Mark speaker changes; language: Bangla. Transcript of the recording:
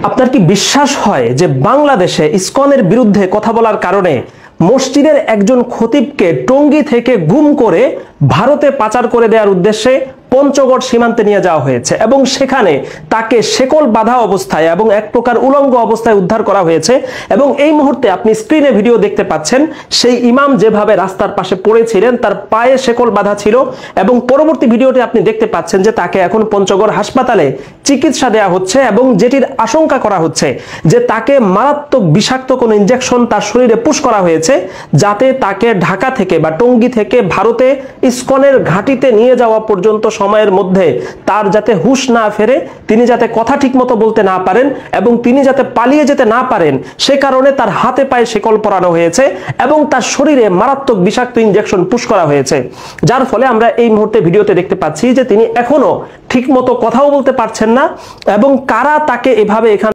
Speaker 1: আপনার কি বিশ্বাস হয় যে বাংলাদেশে ইসকনের বিরুদ্ধে কথা বলার কারণে মসজিদের একজন খতিবকে টঙ্গী থেকে গুম করে ভারতে পাচার করে দেওয়ার উদ্দেশ্যে পঞ্চগড় সীমান্তে নিয়ে যাওয়া হয়েছে এবং সেখানে তাকে শেকল বাঁধা অবস্থায় এবং এক প্রকার উলঙ্গ অবস্থায় উদ্ধার করা হয়েছে এবং এই মুহূর্তে আপনি স্ক্রিনে ভিডিও দেখতে পাচ্ছেন সেই ইমাম যেভাবে রাস্তার পাশে পড়েছিলেন তার পায়ে শেকল বাঁধা ছিল এবং পরবর্তী ভিডিওতে আপনি দেখতে পাচ্ছেন যে তাকে এখন পঞ্চগড় হাসপাতালে চিকিৎসা দেওয়া হচ্ছে এবং যেটির আশঙ্কা করা হচ্ছে যে তাকে মারাত্মক বিষাক্ত কোনো ইনজেকশন তার শরীরে পুশ করা হয়েছে যাতে তাকে ঢাকা থেকে বা টঙ্গী থেকে ভারতে ইসকনের ঘাঁটিতে নিয়ে যাওয়া পর্যন্ত সময়ের মধ্যে তার যাতে হুঁশ না ফেরে, তিনি যাতে কথা ঠিকমতো বলতে না পারেন এবং তিনি যাতে পালিয়ে যেতে না পারেন সে কারণে তার হাতে পায়ে শেকল পরানো হয়েছে এবং তার শরীরে মারাত্মক বিষাক্ত ইনজেকশন পুশ করা হয়েছে, যার ফলে আমরা এই মুহূর্তে ভিডিওতে দেখতে পাচ্ছি যে তিনি এখনো ঠিকমতো কথাও বলতে পারছেন না এবং কারা তাকে এভাবে এখান